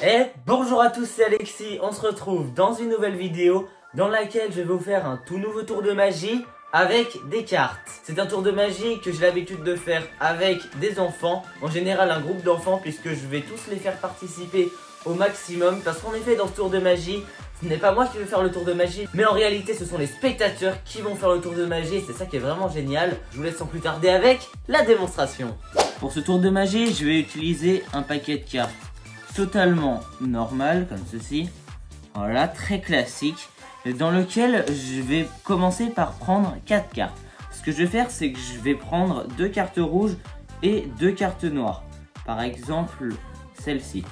Et bonjour à tous, c'est Alexis, on se retrouve dans une nouvelle vidéo dans laquelle je vais vous faire un tout nouveau tour de magie avec des cartes. C'est un tour de magie que j'ai l'habitude de faire avec des enfants, en général un groupe d'enfants puisque je vais tous les faire participer au maximum parce qu'en effet dans ce tour de magie, ce n'est pas moi qui vais faire le tour de magie, mais en réalité ce sont les spectateurs qui vont faire le tour de magie et c'est ça qui est vraiment génial. Je vous laisse sans plus tarder avec la démonstration. Pour ce tour de magie, je vais utiliser un paquet de cartes totalement normal comme ceci, voilà, très classique, dans lequel je vais commencer par prendre 4 cartes. Ce que je vais faire, c'est que je vais prendre 2 cartes rouges et 2 cartes noires, par exemple celle-ci.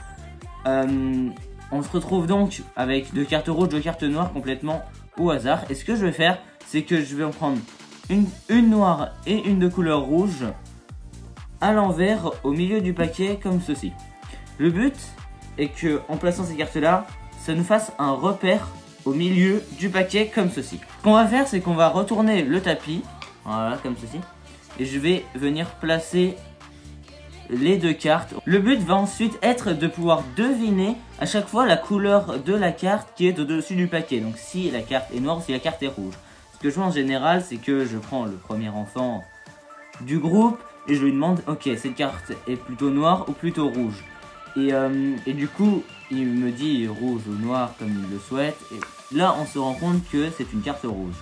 On se retrouve donc avec 2 cartes rouges, 2 cartes noires complètement au hasard, et ce que je vais faire, c'est que je vais en prendre une noire et une de couleur rouge à l'envers au milieu du paquet comme ceci. Le but est que, en plaçant ces cartes-là, ça nous fasse un repère au milieu du paquet comme ceci. Ce qu'on va faire, c'est qu'on va retourner le tapis, voilà, comme ceci, et je vais venir placer les 2 cartes. Le but va ensuite être de pouvoir deviner à chaque fois la couleur de la carte qui est au-dessus du paquet. Donc si la carte est noire ou si la carte est rouge. Ce que je fais en général, c'est que je prends le premier enfant du groupe et je lui demande, ok, cette carte est plutôt noire ou plutôt rouge. Et du coup, il me dit rouge ou noir comme il le souhaite. Et là, on se rend compte que c'est une carte rouge.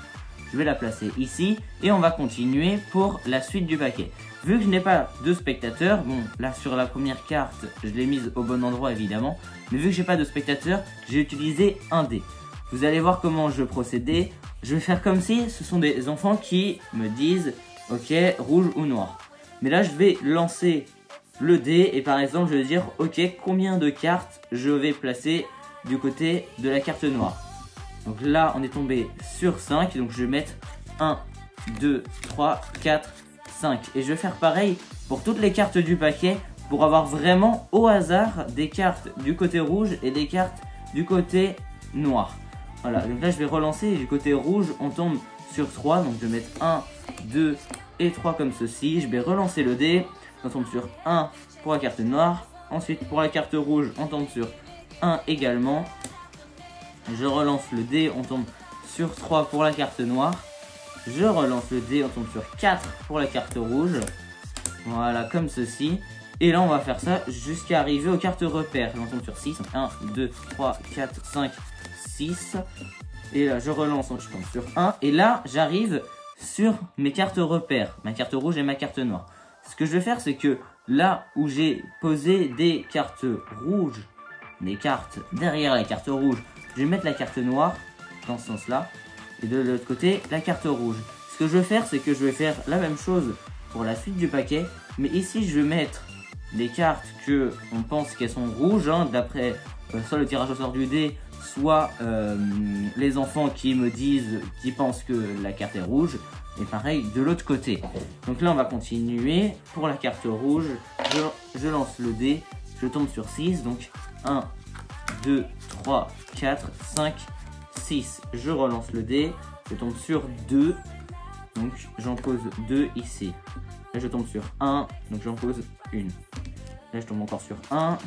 Je vais la placer ici et on va continuer pour la suite du paquet. Vu que je n'ai pas de spectateurs, bon, là sur la première carte, je l'ai mise au bon endroit évidemment. Mais vu que j'ai pas de spectateurs, j'ai utilisé un dé. Vous allez voir comment je procédais. Je vais faire comme si ce sont des enfants qui me disent, ok, rouge ou noir. Mais là, je vais lancer le dé et par exemple je vais dire ok, combien de cartes je vais placer du côté de la carte noire. Donc là on est tombé sur 5, donc je vais mettre 1, 2, 3, 4, 5 et je vais faire pareil pour toutes les cartes du paquet pour avoir vraiment au hasard des cartes du côté rouge et des cartes du côté noir. Voilà, donc là je vais relancer et du côté rouge on tombe sur 3, donc je vais mettre 1, 2 et 3 comme ceci. Je vais relancer le dé. On tombe sur 1 pour la carte noire. Ensuite, pour la carte rouge, on tombe sur 1 également. Je relance le dé, on tombe sur 3 pour la carte noire. Je relance le dé, on tombe sur 4 pour la carte rouge. Voilà, comme ceci. Et là, on va faire ça jusqu'à arriver aux cartes repères. On tombe sur 6. 1, 2, 3, 4, 5, 6. Et là, je relance, je tombe sur 1. Et là, j'arrive sur mes cartes repères. Ma carte rouge et ma carte noire. Ce que je vais faire, c'est que là où j'ai posé des cartes rouges, des cartes derrière la carte rouge, je vais mettre la carte noire dans ce sens-là. Et de l'autre côté, la carte rouge. Ce que je vais faire, c'est que je vais faire la même chose pour la suite du paquet. Mais ici, je vais mettre des cartes que on pense qu'elles sont rouges, hein, d'après soit le tirage au sort du dé, soit les enfants qui me disent, qui pensent que la carte est rouge. Et pareil de l'autre côté. Donc là on va continuer. Pour la carte rouge, je lance le dé. Je tombe sur 6. Donc 1, 2, 3, 4, 5, 6. Je relance le dé. Je tombe sur 2. Donc j'en pose 2 ici. Là je tombe sur 1. Donc j'en pose 1. Là je tombe encore sur 1.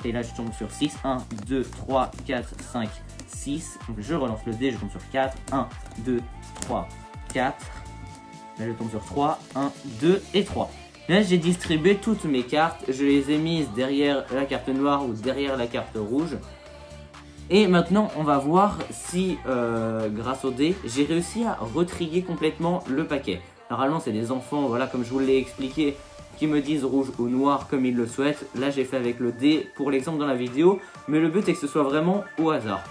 Et là je tombe sur 6. 1, 2, 3, 4, 5, 6. Donc je relance le dé, je tombe sur 4. 1, 2, 3, 4. Là je tombe sur 3. 1, 2 et 3. Là j'ai distribué toutes mes cartes. Je les ai mises derrière la carte noire ou derrière la carte rouge. Et maintenant on va voir si grâce au dé j'ai réussi à retrier complètement le paquet. Normalement c'est des enfants, voilà, comme je vous l'ai expliqué, qui me disent rouge ou noir comme ils le souhaitent. Là j'ai fait avec le dé pour l'exemple dans la vidéo, mais le but est que ce soit vraiment au hasard.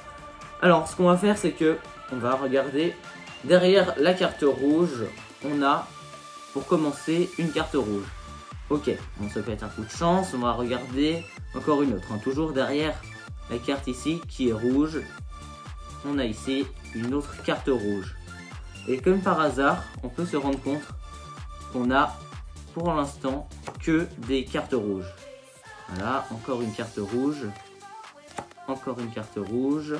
Alors ce qu'on va faire, c'est que on va regarder derrière la carte rouge, on a pour commencer une carte rouge. Ok, bon, ça peut être un coup de chance, on va regarder encore une autre, hein. Toujours derrière la carte ici qui est rouge, on a ici une autre carte rouge. Et comme par hasard, on peut se rendre compte qu'on a pour l'instant que des cartes rouges. Voilà, encore une carte rouge, encore une carte rouge,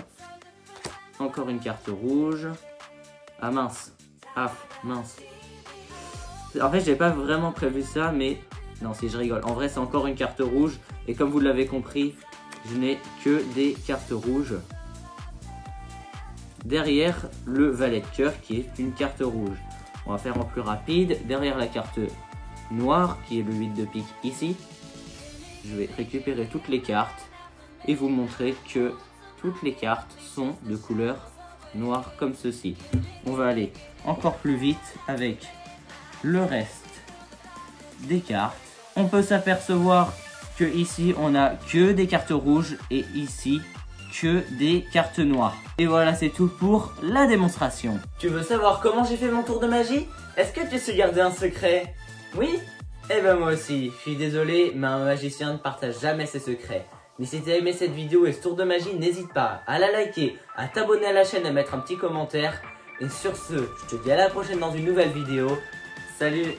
encore une carte rouge. Ah mince, ah mince. En fait, j'ai pas vraiment prévu ça, mais Non, si je rigole. En vrai, c'est encore une carte rouge. Et comme vous l'avez compris, je n'ai que des cartes rouges. Derrière le valet de cœur qui est une carte rouge. On va faire en plus rapide. Derrière la carte noire qui est le 8 de pique ici. Je vais récupérer toutes les cartes et vous montrer que toutes les cartes sont de couleur noire comme ceci. On va aller encore plus vite avec le reste des cartes. On peut s'apercevoir que ici on a que des cartes rouges et ici que des cartes noires. Et voilà, c'est tout pour la démonstration. Tu veux savoir comment j'ai fait mon tour de magie? Est-ce que tu sais garder un secret? Oui? Eh ben moi aussi, je suis désolé, mais un magicien ne partage jamais ses secrets. Mais si tu as aimé cette vidéo et ce tour de magie, n'hésite pas à la liker, à t'abonner à la chaîne et à mettre un petit commentaire. Et sur ce, je te dis à la prochaine dans une nouvelle vidéo. Salut!